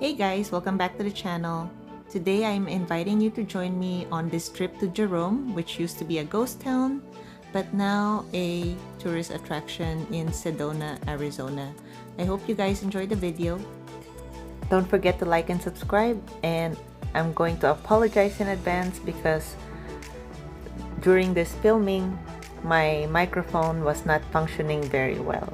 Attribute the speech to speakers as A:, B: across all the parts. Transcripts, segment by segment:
A: Hey guys, welcome back to the channel. Today I'm inviting you to join me on this trip to Jerome, which used to be a ghost town, but now a tourist attraction in Sedona, Arizona. I hope you guys enjoyed the video. Don't forget to like and subscribe, and I'm going to apologize in advance because during this filming, my microphone was not functioning very well.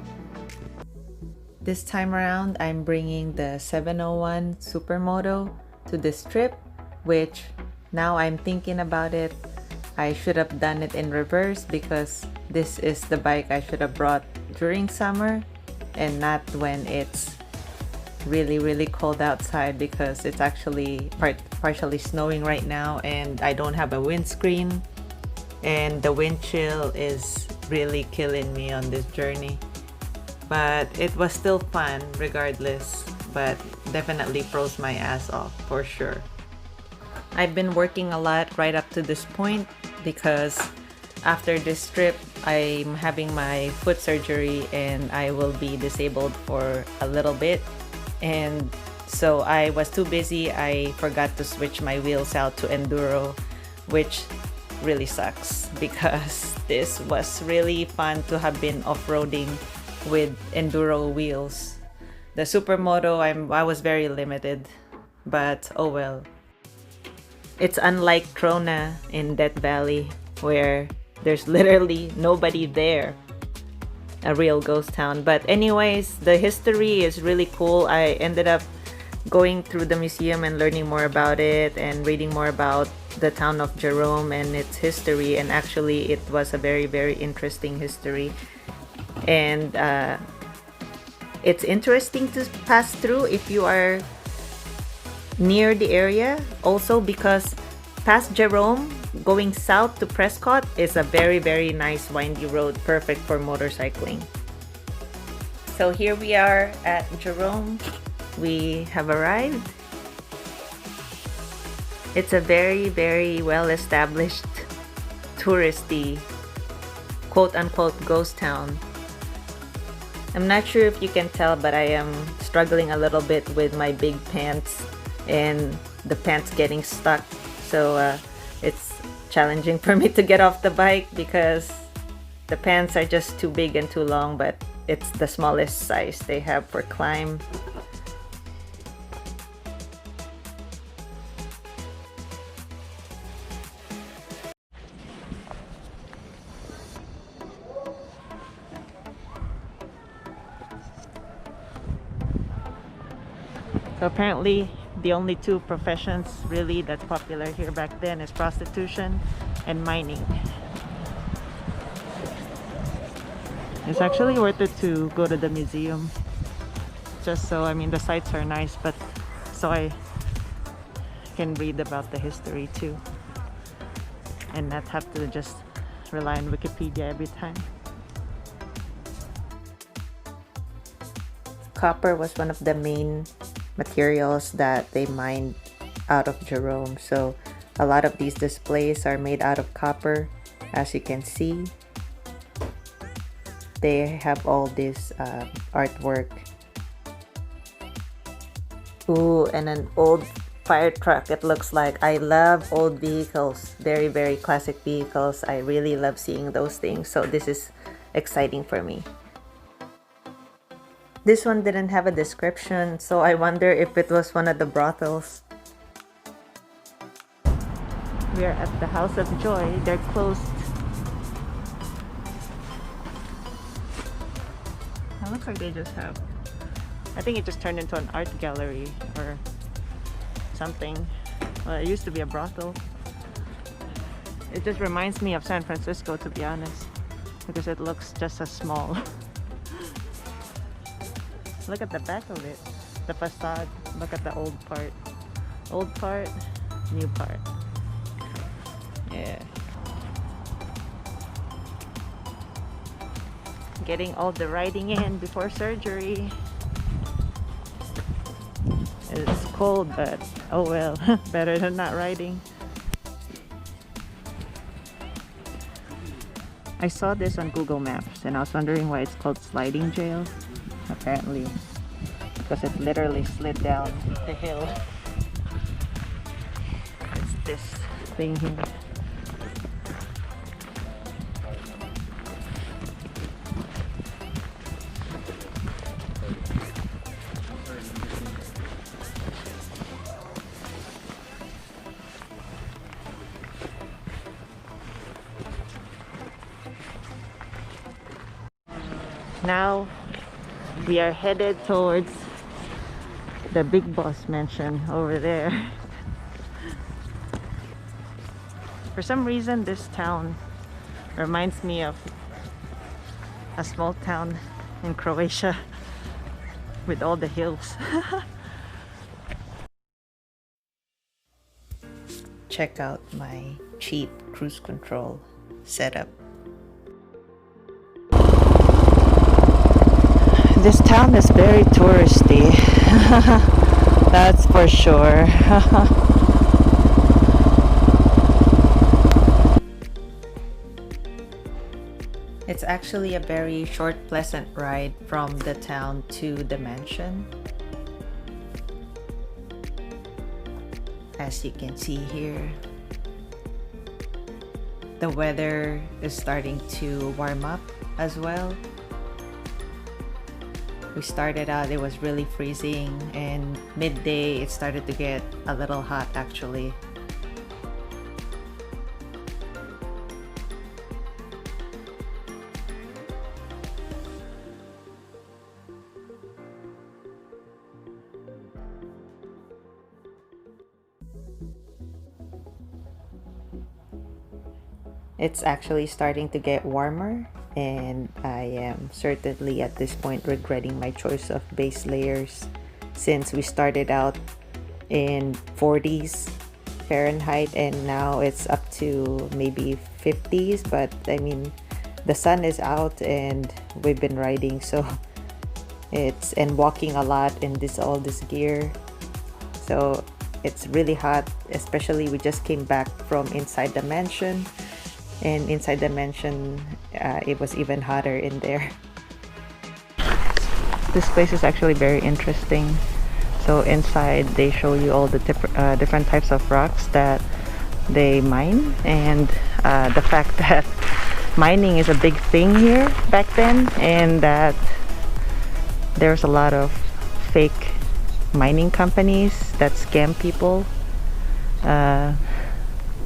A: This time around, I'm bringing the 701 Supermoto to this trip, which now I'm thinking about it, I should have done it in reverse because this is the bike I should have brought during summer and not when it's really cold outside, because it's actually partially snowing right now and I don't have a windscreen and the wind chill is really killing me on this journey. But it was still fun regardless, but definitely froze my ass off for sure. I've been working a lot right up to this point because after this trip, I'm having my foot surgery and I will be disabled for a little bit. And so I was too busy, I forgot to switch my wheels out to Enduro, which really sucks because this was really fun to have been off-roading with Enduro wheels. The Supermoto, I was very limited, but oh well. It's unlike Trona in Death Valley where there's literally nobody there. A real ghost town. But anyways, the history is really cool. I ended up going through the museum and learning more about it and reading more about the town of Jerome and its history, and actually it was a very interesting history. And it's interesting to pass through if you are near the area, also because past Jerome going south to Prescott is a very nice windy road, perfect for motorcycling. So here we are at Jerome. We have arrived. It's a very well established touristy quote-unquote ghost town. I'm not sure if you can tell, but I am struggling a little bit with my big pants and the pants getting stuck. So it's challenging for me to get off the bike because the pants are just too big and too long, but it's the smallest size they have for climb. So apparently the only two professions really that's popular here back then is prostitution and mining. It's actually worth it to go to the museum, just so, I mean, the sites are nice, but so I can read about the history too and not have to just rely on Wikipedia every time. Copper was one of the main materials that they mined out of Jerome, so a lot of these displays are made out of copper. As you can see, they have all this artwork. Ooh, and an old fire truck, it looks like. I love old vehicles, very classic vehicles. I really love seeing those things, so this is exciting for me. This one didn't have a description, so I wonder if it was one of the brothels. We are at the House of Joy. They're closed. It looks like they just have, I think it just turned into an art gallery or something. Well, it used to be a brothel. It just reminds me of San Francisco, to be honest, because it looks just as small. Look at the back of it, the facade. Look at the old part, new part. Yeah, getting all the riding in before surgery. It's cold, but oh well, better than not riding. I saw this on Google Maps and I was wondering why it's called sliding jail. Apparently because it literally slid down the hill. It's this thing here. Now we are headed towards the Big Boss mansion over there. For some reason this town reminds me of a small town in Croatia with all the hills. Check out my cheap cruise control setup. This town is very touristy. That's for sure. It's actually a very short, pleasant ride from the town to the mansion. As you can see here, the weather is starting to warm up as well. We started out, it was really freezing, and midday it started to get a little hot actually. It's actually starting to get warmer, and I am certainly at this point regretting my choice of base layers, since we started out in 40s Fahrenheit and now it's up to maybe 50s. But I mean, the sun is out and we've been riding, so it's, and walking a lot in all this gear, so it's really hot. Especially we just came back from inside the mansion, and inside the mansion it was even hotter in there. This place is actually very interesting. So inside they show you all the different types of rocks that they mine, and the fact that mining is a big thing here back then, and that there's a lot of fake mining companies that scam people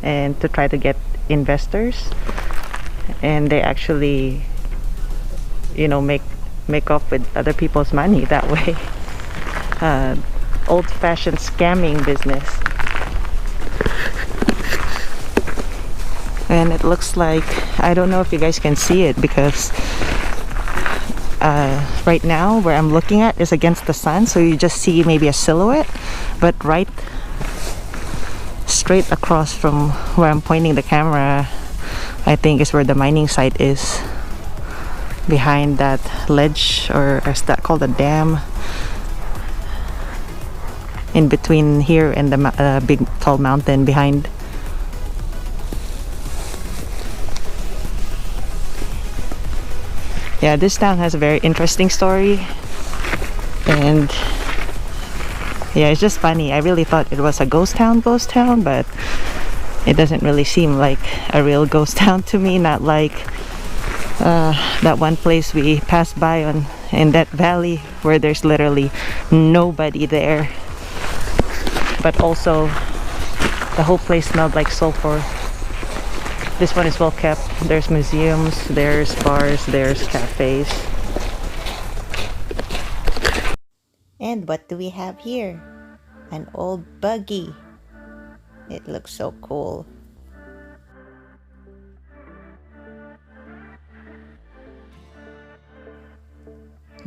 A: and to try to get investors, and they actually, you know, make off with other people's money that way. Old-fashioned scamming business. And it looks like, I don't know if you guys can see it, because right now where I'm looking at is against the sun, so you just see maybe a silhouette, but right straight across from where I'm pointing the camera, I think is where the mining site is, behind that ledge, or is that called a dam, in between here and the big tall mountain behind. Yeah, this town has a very interesting story, and yeah, it's just funny. I really thought it was a ghost town, but it doesn't really seem like a real ghost town to me. Not like that one place we passed by in that valley where there's literally nobody there, but also the whole place smelled like sulfur. This one is well kept. There's museums, there's bars, there's cafes. And what do we have here? An old buggy. It looks so cool.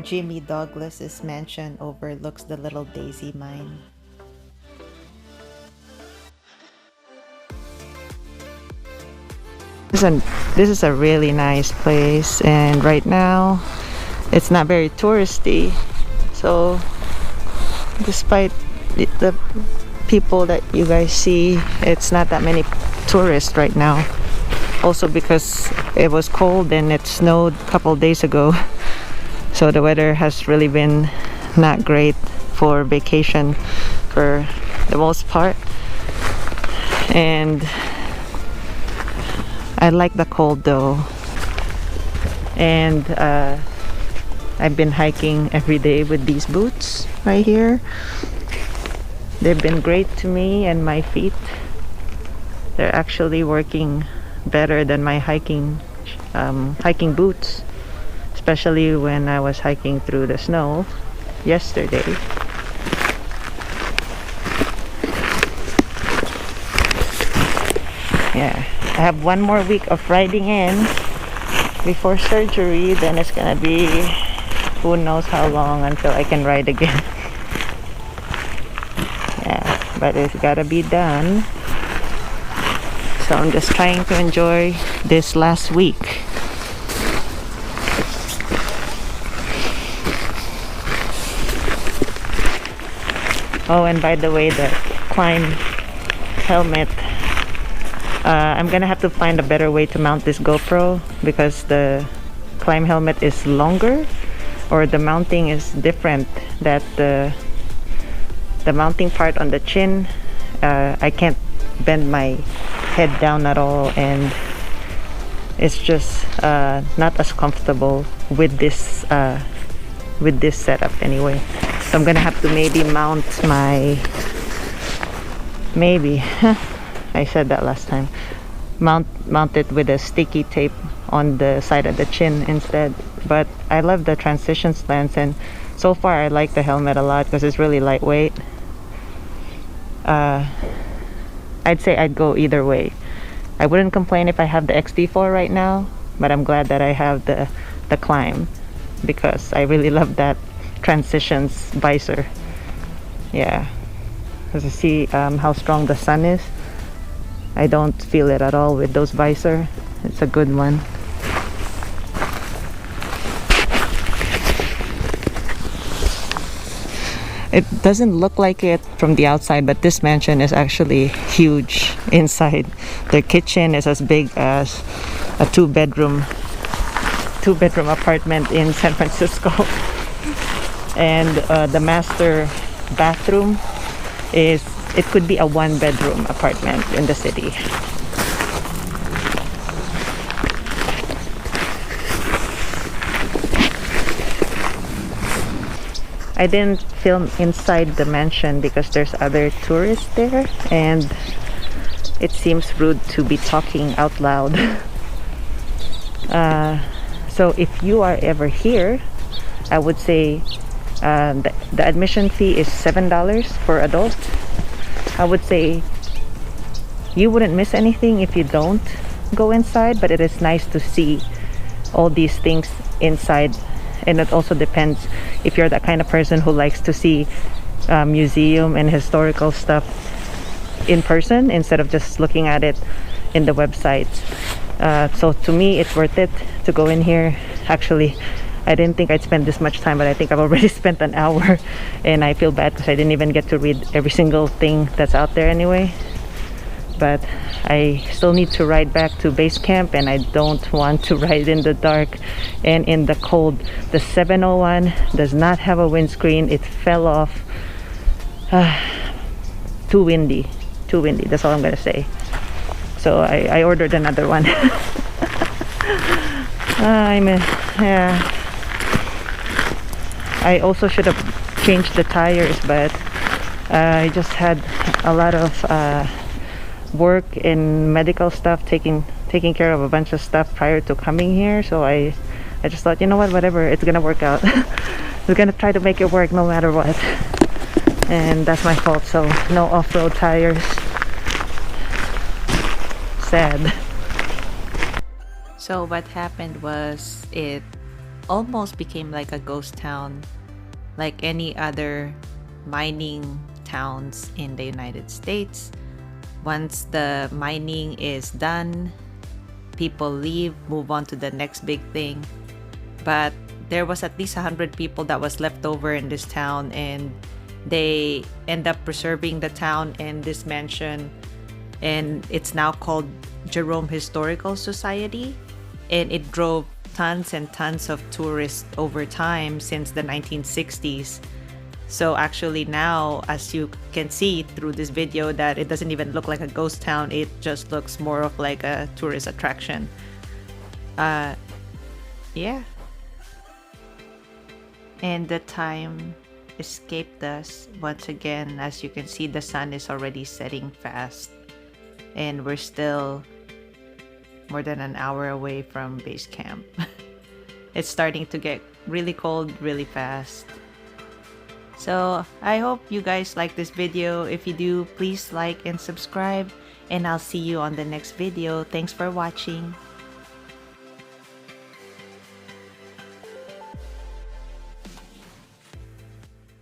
A: Jimmy Douglas's mansion overlooks the Little Daisy mine. This is a really nice place, and right now it's not very touristy, so despite the people that you guys see, it's not that many tourists right now. Also because it was cold and it snowed a couple days ago, so the weather has really been not great for vacation for the most part, and I like the cold though. And I've been hiking every day with these boots right here. They've been great to me and my feet. They're actually working better than my hiking boots, especially when I was hiking through the snow yesterday. Yeah, I have one more week of riding in before surgery, then it's gonna be who knows how long until I can ride again. Yeah, but it's gotta be done. So I'm just trying to enjoy this last week. Oh, and by the way, the climb helmet, I'm gonna have to find a better way to mount this GoPro, because the climb helmet is longer, or the mounting is different. That the mounting part on the chin, I can't bend my head down at all, and it's just not as comfortable with this setup anyway. So I'm gonna have to maybe mount my I said that last time, mount it with a sticky tape on the side of the chin instead. But I love the transitions lens, and so far I like the helmet a lot because it's really lightweight. I'd say I'd go either way. I wouldn't complain if I have the XT4 right now, but I'm glad that I have the Climb, because I really love that transitions visor. Yeah, as you see how strong the sun is, I don't feel it at all with those visor. It's a good one. It doesn't look like it from the outside, but this mansion is actually huge inside. The kitchen is as big as a two-bedroom apartment in San Francisco. And the master bathroom it could be a one-bedroom apartment in the city. I didn't film inside the mansion because there's other tourists there, and it seems rude to be talking out loud. So if you are ever here, I would say the admission fee is $7 for adults. I would say you wouldn't miss anything if you don't go inside, but it is nice to see all these things inside. And it also depends if you're that kind of person who likes to see museum and historical stuff in person instead of just looking at it in the websites. So to me, it's worth it to go in here. Actually, I didn't think I'd spend this much time, but I think I've already spent an hour, and I feel bad because I didn't even get to read every single thing that's out there anyway. But I still need to ride back to base camp, and I don't want to ride in the dark and in the cold. The 701 does not have a windscreen. It fell off. Too windy, that's all I'm gonna say. So I ordered another one. I also should have changed the tires, but I just had a lot of work and medical stuff, taking care of a bunch of stuff prior to coming here. So I just thought, you know what, whatever, it's gonna work out. We're gonna try to make it work no matter what, and that's my fault. So no off-road tires. Sad. So what happened was, it almost became like a ghost town, like any other mining towns in the United States. Once the mining is done, people leave, move on to the next big thing. But there was at least 100 people that was left over in this town, and they end up preserving the town and this mansion, and it's now called Jerome Historical Society, and it drove tons and tons of tourists over time since the 1960s. So actually now, as you can see through this video, that it doesn't even look like a ghost town. It just looks more of like a tourist attraction. Yeah. And the time escaped us once again. As you can see, the sun is already setting fast. And we're still more than an hour away from base camp. It's starting to get really cold really fast. So I hope you guys like this video. If you do, please like and subscribe, and I'll see you on the next video. Thanks for watching.